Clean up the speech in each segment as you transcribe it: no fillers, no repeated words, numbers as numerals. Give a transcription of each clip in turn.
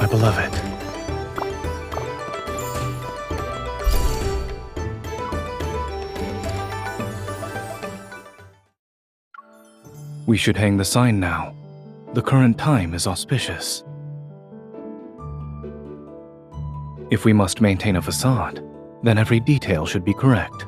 my beloved. We should hang the sign now. The current time is auspicious. If we must maintain a facade, then every detail should be correct.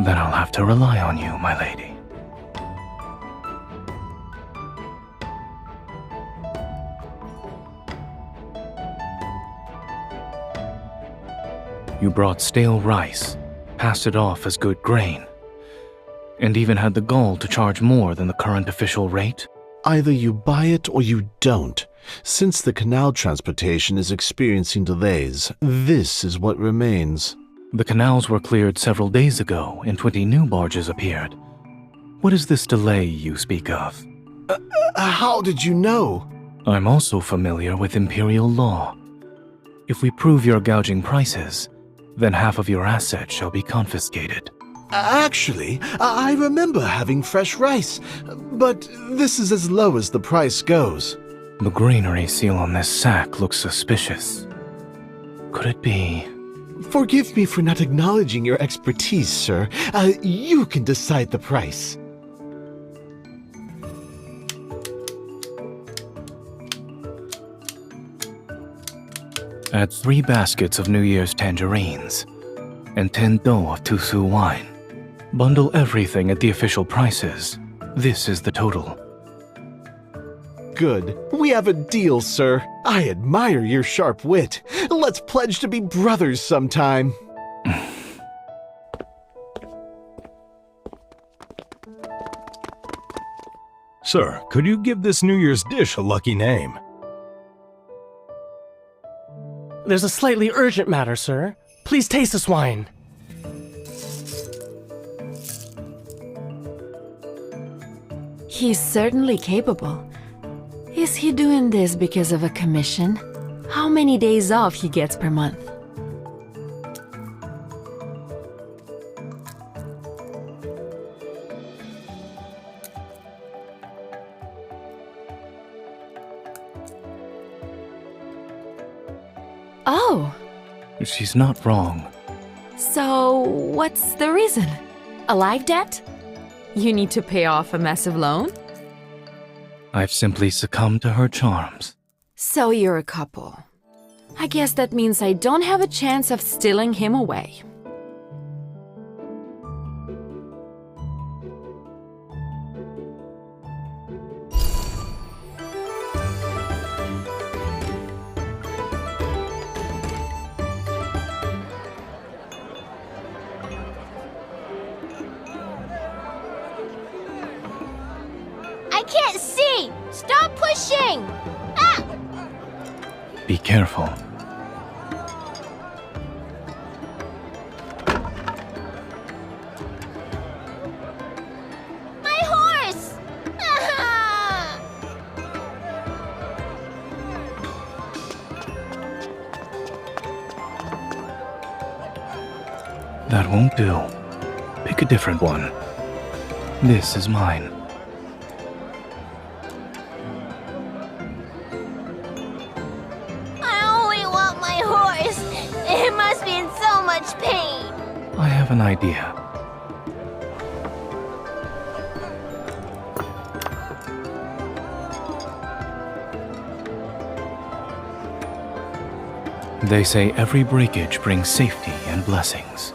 Then I'll have to rely on you, my lady. You brought stale rice, passed it off as good grain, and even had the gall to charge more than the current official rate? Either you buy it or you don't. Since the canal transportation is experiencing delays, this is what remains. The canals were cleared several days ago and 20 new barges appeared. What is this delay you speak of? How did you know? I'm also familiar with imperial law. If we prove you're gouging prices, then half of your assets shall be confiscated. Actually, I remember having fresh rice, but this is as low as the price goes. The granary seal on this sack looks suspicious. Could it be... Forgive me for not acknowledging your expertise, sir. You can decide the price. Add 3 baskets of New Year's tangerines and 10 dough of Tusu wine. Bundle everything at the official prices. This is the total. Good. We have a deal, sir. I admire your sharp wit. Let's pledge to be brothers sometime. Sir, could you give this New Year's dish a lucky name? There's a slightly urgent matter, sir. Please taste this wine. He's certainly capable. Is he doing this because of a commission? How many days off he gets per month? Oh, She's not wrong. so what's the reason? A life debt? You need to pay off a massive loan? I've simply succumbed to her charms. So you're a couple. I guess that means I don't have a chance of stealing him away. I can't see! Stop pushing! Ah! Be careful. My horse! Ah! That won't do. Pick a different one. This is mine. I only want my horse! It must be in so much pain! I have an idea. They say every breakage brings safety and blessings.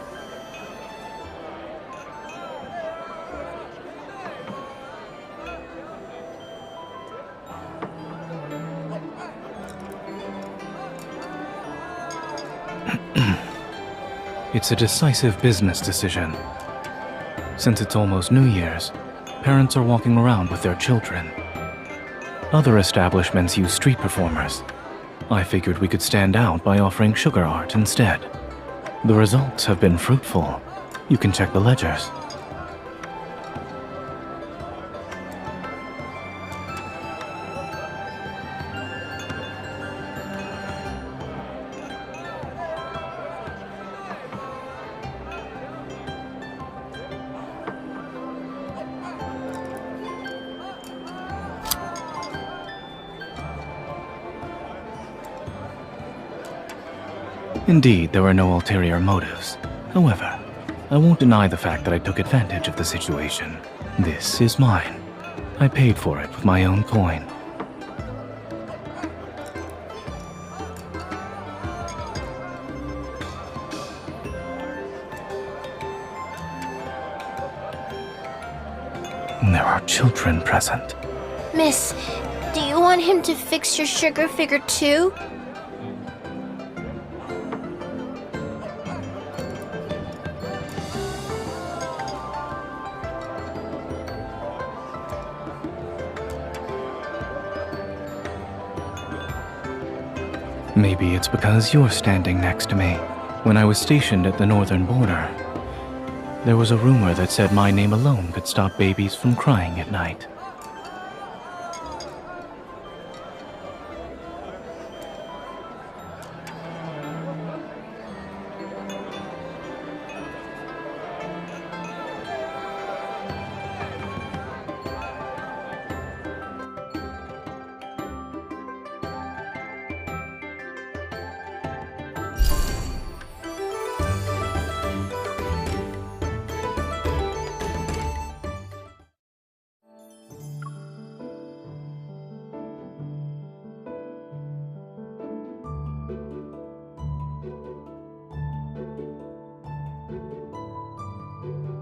It's a decisive business decision. Since it's almost New Year's, parents are walking around with their children. Other establishments use street performers. I figured we could stand out by offering sugar art instead. The results have been fruitful. You can check the ledgers. Indeed, there were no ulterior motives. However, I won't deny the fact that I took advantage of the situation. This is mine. I paid for it with my own coin. There are children present. Miss, do you want him to fix your sugar figure too? Maybe it's because you're standing next to me. When I was stationed at the northern border, there was a rumor that said my name alone could stop babies from crying at night.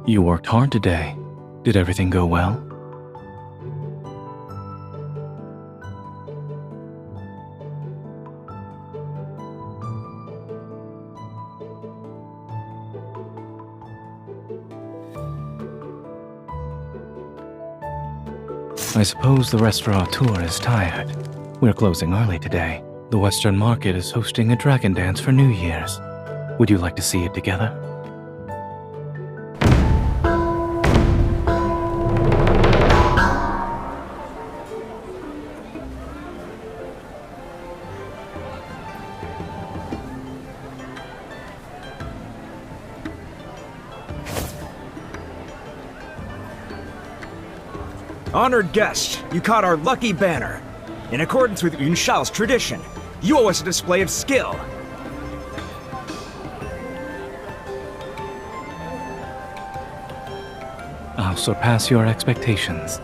You worked hard today. Did everything go well? I suppose the restaurateur is tired. We're closing early today. The Western Market is hosting a dragon dance for New Year's. Would you like to see it together? Honored guest, you caught our lucky banner. In accordance with Yunshao's tradition, you owe us a display of skill. I'll surpass your expectations.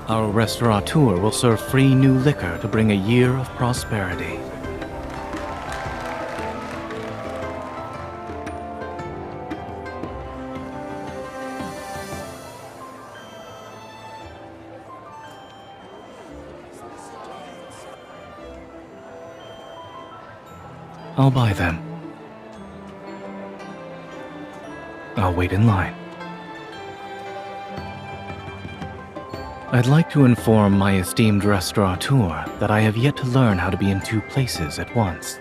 Our restaurateur will serve free new liquor to bring a year of prosperity. I'll buy them. I'll wait in line. I'd like to inform my esteemed restaurateur that I have yet to learn how to be in two places at once.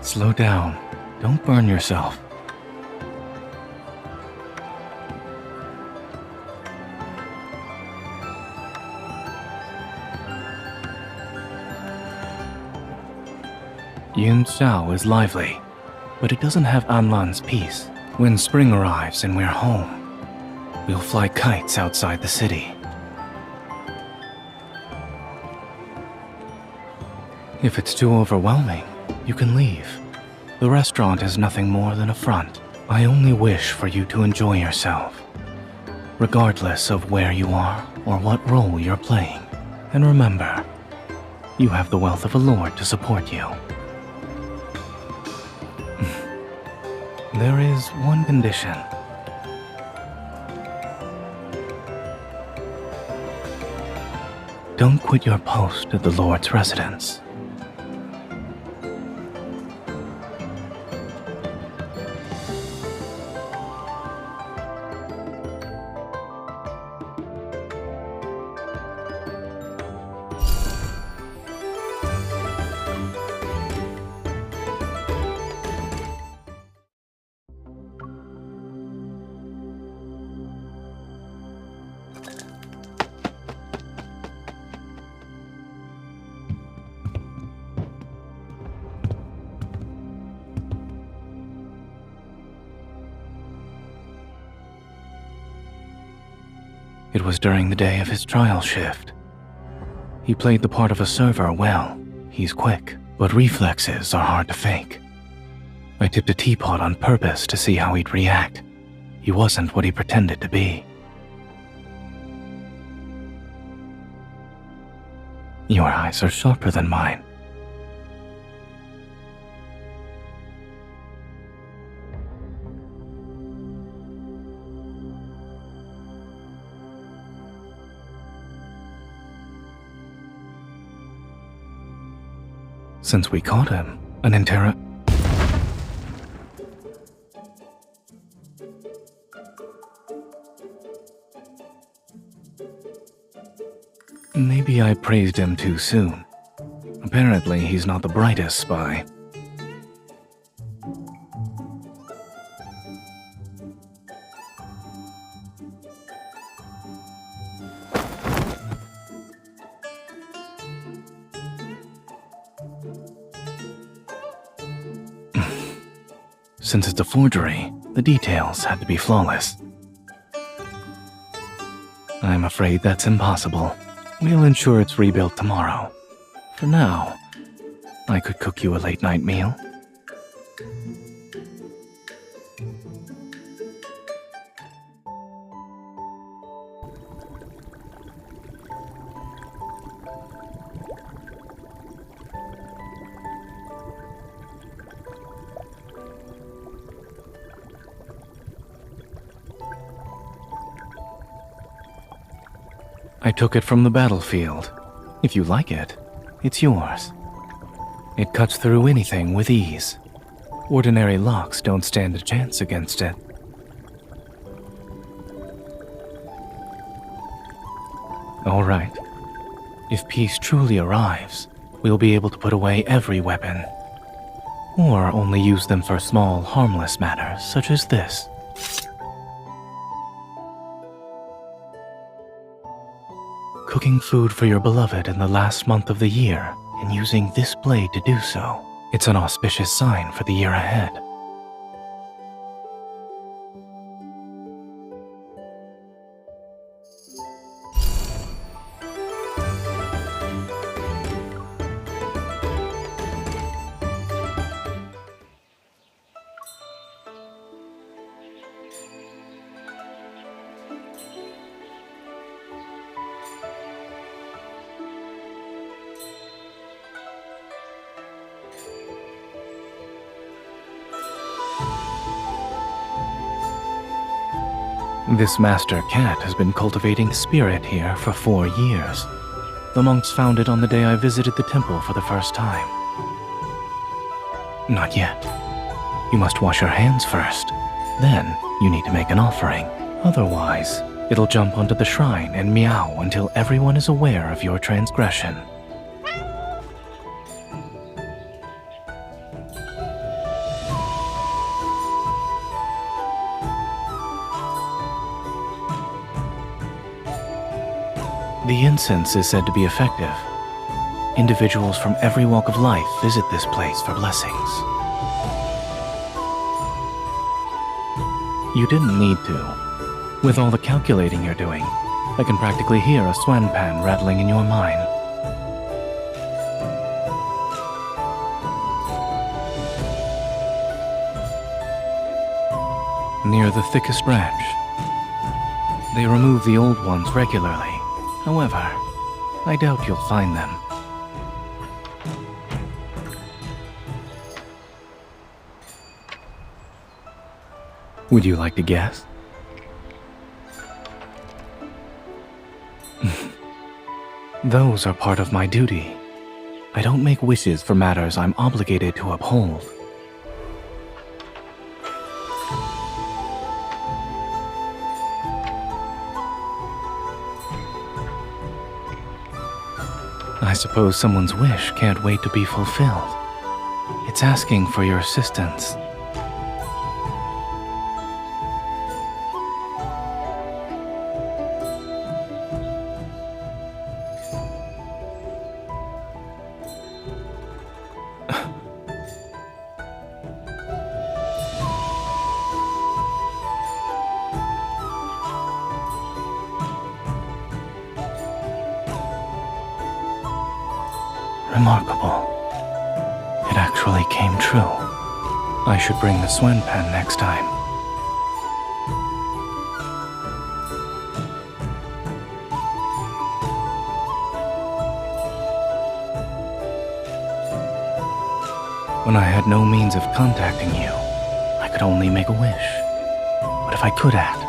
Slow down. Don't burn yourself. Yunsha is lively, but it doesn't have Anlan's peace. When spring arrives and we're home, we'll fly kites outside the city. If it's too overwhelming, you can leave. The restaurant is nothing more than a front. I only wish for you to enjoy yourself, regardless of where you are or what role you're playing. And remember, You have the wealth of a lord to support you. There is one condition. Don't quit your post at the Lord's residence. It was during the day of his trial shift. He played the part of a server well. He's quick, but reflexes are hard to fake. I tipped a teapot on purpose to see how he'd react. He wasn't what he pretended to be. Your eyes are sharper than mine. Since we caught him, Maybe I praised him too soon. Apparently, he's not the brightest spy. Since it's a forgery, the details had to be flawless. I'm afraid that's impossible. We'll ensure it's rebuilt tomorrow. For now, I could cook you a late-night meal. I took it from the battlefield. If you like it, it's yours. It cuts through anything with ease. Ordinary locks don't stand a chance against it. All right. If peace truly arrives, we'll be able to put away every weapon. Or only use them for small, harmless matters, such as this. Cooking food for your beloved in the last month of the year and using this blade to do so. It's an auspicious sign for the year ahead. This master cat has been cultivating spirit here for 4 years. The monks found it on the day I visited the temple for the first time. Not yet. You must wash your hands first. Then, you need to make an offering. Otherwise, it'll jump onto the shrine and meow until everyone is aware of your transgression. The incense is said to be effective. Individuals from every walk of life visit this place for blessings. You didn't need to. With all the calculating you're doing, I can practically hear a swan pan rattling in your mind. Near the thickest branch. They remove the old ones regularly. However, I doubt you'll find them. Would you like to guess? Those are part of my duty. I don't make wishes for matters I'm obligated to uphold. I suppose someone's wish can't wait to be fulfilled. It's asking for your assistance. Remarkable. It actually came true. I should bring the Swen pen next time. When I had no means of contacting you, I could only make a wish. But if I could act,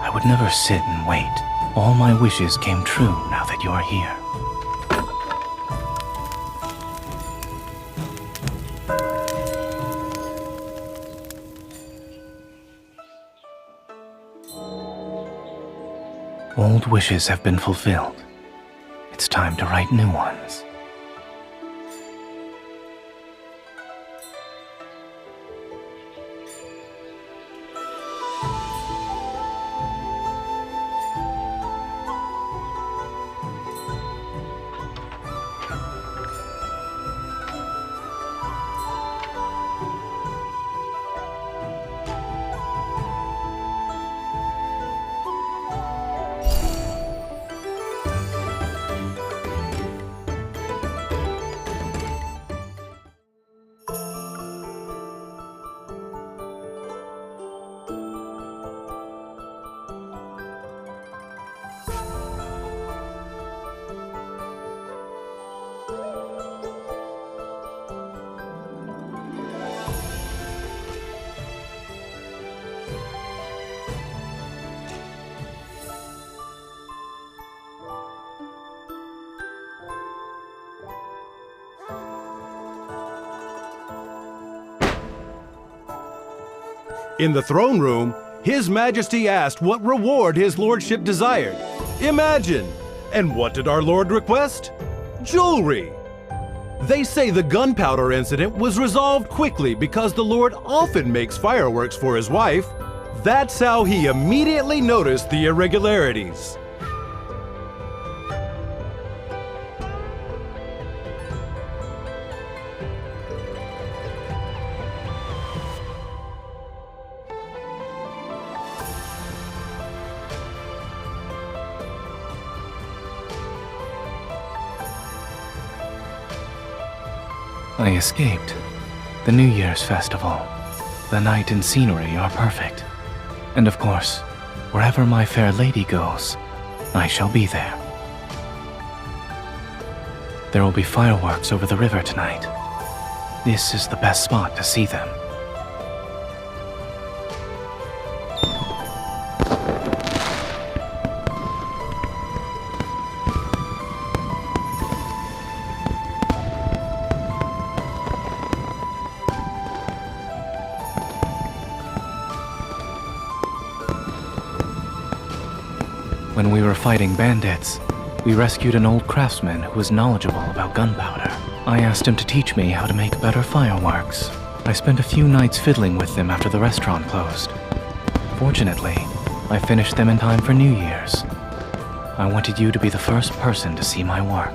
I would never sit and wait. All my wishes came true now that you are here. Old wishes have been fulfilled. It's time to write new ones. In the throne room, His Majesty asked what reward His Lordship desired. Imagine! And what did our Lord request? Jewelry! They say the gunpowder incident was resolved quickly because the Lord often makes fireworks for his wife. That's how he immediately noticed the irregularities. I escaped. The New Year's festival. The night and scenery are perfect. And of course, wherever my fair lady goes, I shall be there. There will be fireworks over the river tonight. This is the best spot to see them. When we were fighting bandits, we rescued an old craftsman who was knowledgeable about gunpowder. I asked him to teach me how to make better fireworks. I spent a few nights fiddling with them after the restaurant closed. Fortunately, I finished them in time for New Year's. I wanted you to be the first person to see my work.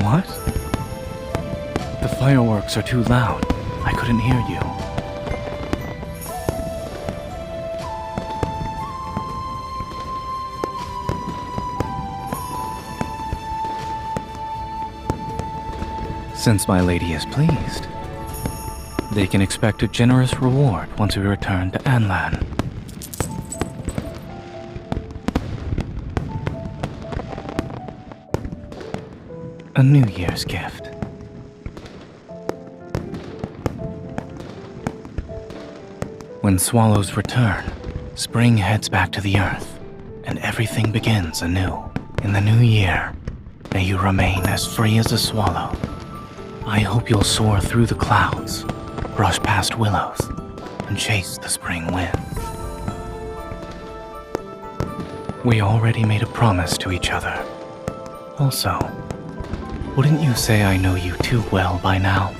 What? The fireworks are too loud. I couldn't hear you. Since my lady is pleased, they can expect a generous reward once we return to Anlan. A New Year's gift. When swallows return, spring heads back to the earth, and everything begins anew. In the new year, may you remain as free as a swallow. I hope you'll soar through the clouds, brush past willows, and chase the spring wind. We already made a promise to each other. Also, wouldn't you say I know you too well by now?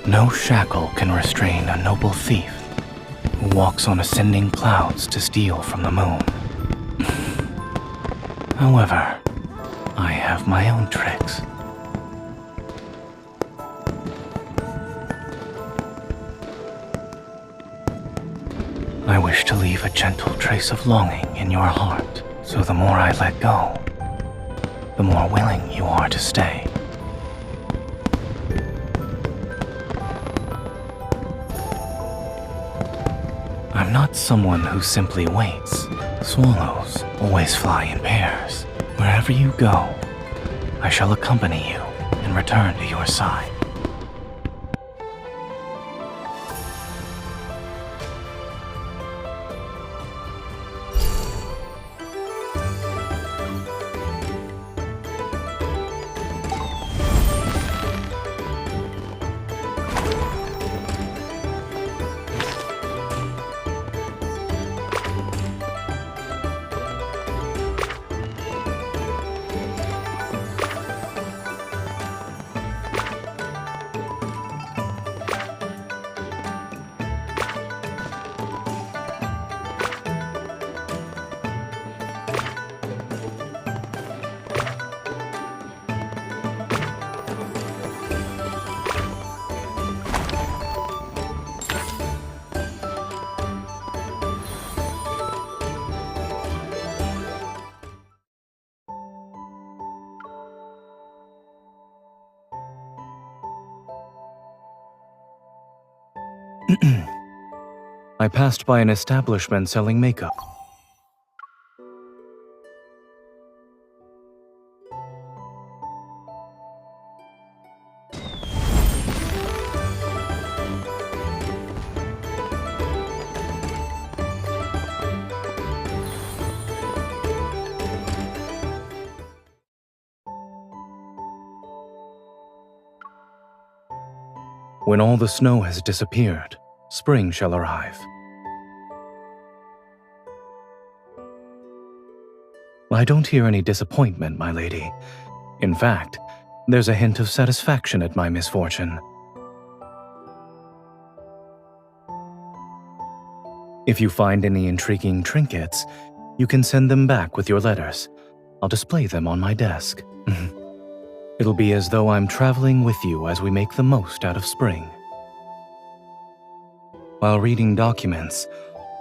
No shackle can restrain a noble thief who walks on ascending clouds to steal from the moon. However, I have my own tricks. I wish to leave a gentle trace of longing in your heart, so the more I let go, the more willing you are to stay. I'm not someone who simply waits. Swallows always fly in pairs. Wherever you go, I shall accompany you and return to your side. I passed by an establishment selling makeup. When all the snow has disappeared, spring shall arrive. I don't hear any disappointment, my lady. In fact, there's a hint of satisfaction at my misfortune. If you find any intriguing trinkets, you can send them back with your letters. I'll display them on my desk. It'll be as though I'm traveling with you as we make the most out of spring. While reading documents,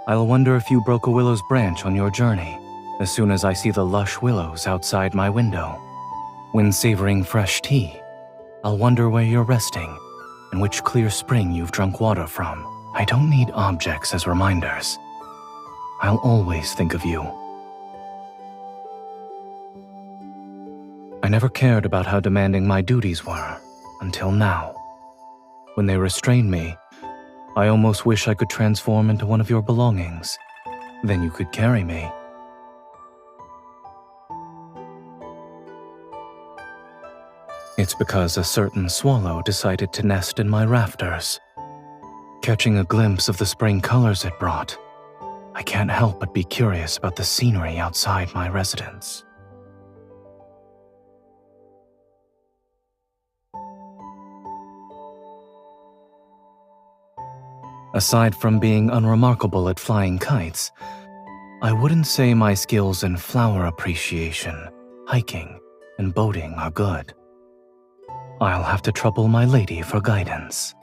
I'll wonder if you broke a willow's branch on your journey, as soon as I see the lush willows outside my window. When savoring fresh tea, I'll wonder where you're resting and which clear spring you've drunk water from. I don't need objects as reminders. I'll always think of you. I never cared about how demanding my duties were, until now. When they restrained me, I almost wish I could transform into one of your belongings. Then you could carry me. It's because a certain swallow decided to nest in my rafters. Catching a glimpse of the spring colors it brought, I can't help but be curious about the scenery outside my residence. Aside from being unremarkable at flying kites, I wouldn't say my skills in flower appreciation, hiking, and boating are good. I'll have to trouble my lady for guidance.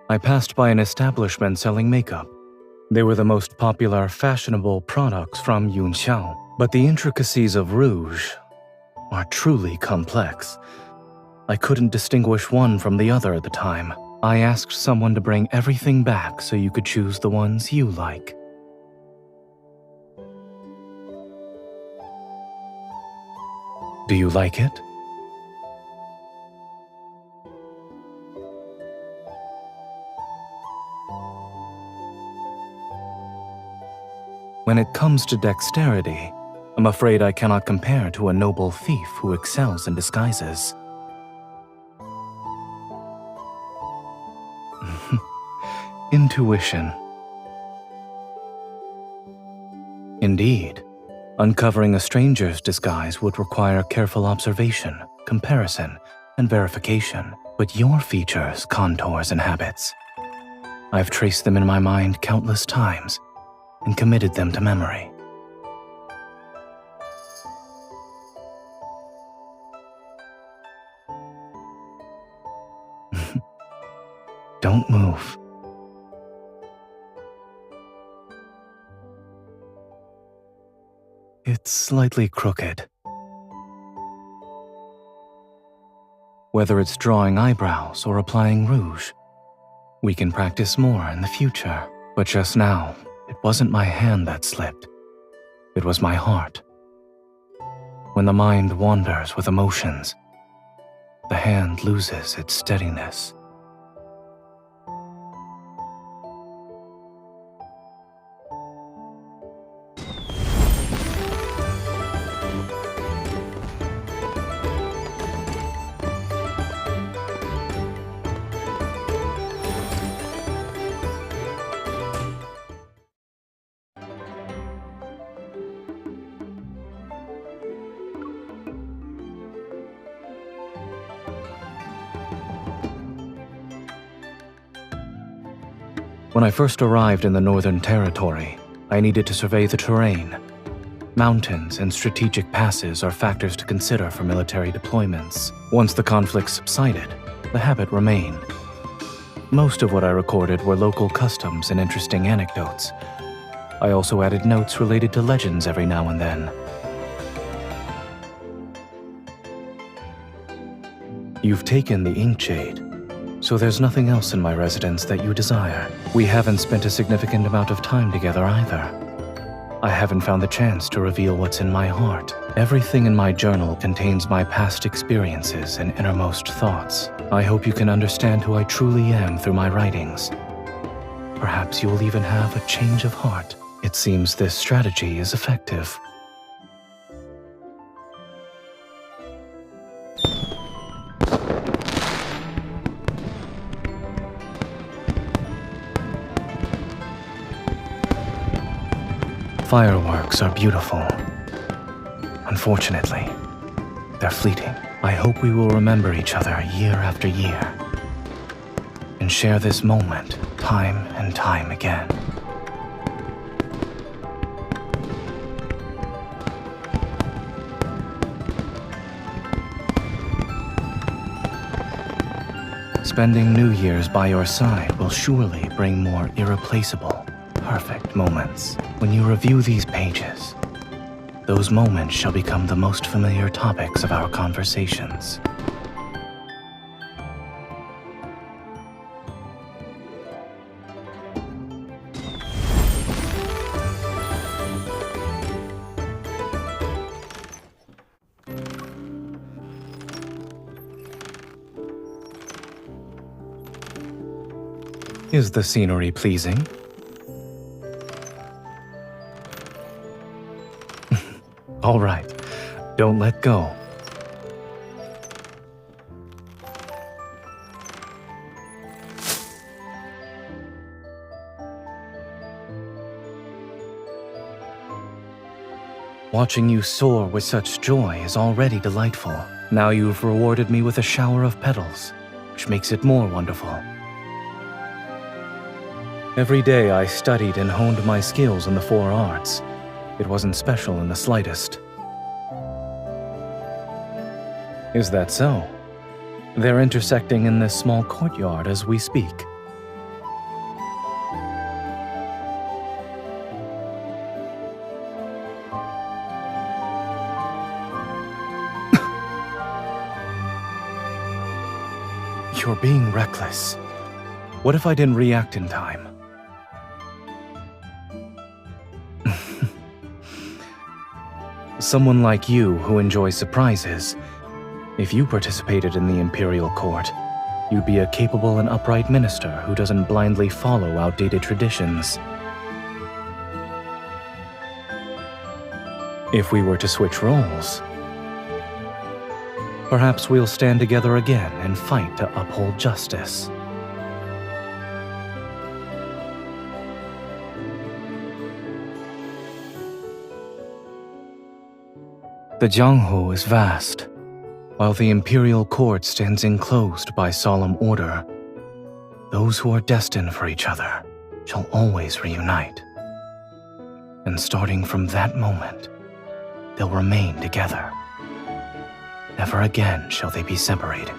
I passed by an establishment selling makeup. They were the most popular fashionable products from Yunxiao, but the intricacies of rouge are truly complex. I couldn't distinguish one from the other at the time. I asked someone to bring everything back so you could choose the ones you like. Do you like it? When it comes to dexterity, I'm afraid I cannot compare to a noble thief who excels in disguises. Intuition. Indeed, uncovering a stranger's disguise would require careful observation, comparison, and verification. But your features, contours, and habits, I've traced them in my mind countless times and committed them to memory. Don't move. It's slightly crooked. Whether it's drawing eyebrows or applying rouge, we can practice more in the future. But just now, it wasn't my hand that slipped. It was my heart. When the mind wanders with emotions, the hand loses its steadiness. When I first arrived in the Northern Territory, I needed to survey the terrain. Mountains and strategic passes are factors to consider for military deployments. Once the conflict subsided, the habit remained. Most of what I recorded were local customs and interesting anecdotes. I also added notes related to legends every now and then. You've taken the inkshade, so there's nothing else in my residence that you desire. We haven't spent a significant amount of time together either. I haven't found the chance to reveal what's in my heart. Everything in my journal contains my past experiences and innermost thoughts. I hope you can understand who I truly am through my writings. Perhaps you will even have a change of heart. It seems this strategy is effective. Fireworks are beautiful. Unfortunately, they're fleeting. I hope we will remember each other year after year and share this moment time and time again. Spending New Year's by your side will surely bring more irreplaceable, perfect moments. When you review these pages, those moments shall become the most familiar topics of our conversations. Is the scenery pleasing? All right, don't let go. Watching you soar with such joy is already delightful. Now you've rewarded me with a shower of petals, which makes it more wonderful. Every day I studied and honed my skills in the 4 arts. It wasn't special in the slightest. Is that so? They're intersecting in this small courtyard as we speak. you're being reckless. What if I didn't react in time? Someone like you who enjoys surprises, if you participated in the Imperial Court, you'd be a capable and upright minister who doesn't blindly follow outdated traditions. If we were to switch roles, perhaps we'll stand together again and fight to uphold justice. The Jianghu is vast. While the Imperial Court stands enclosed by solemn order, those who are destined for each other shall always reunite. And starting from that moment, they'll remain together. Never again shall they be separated.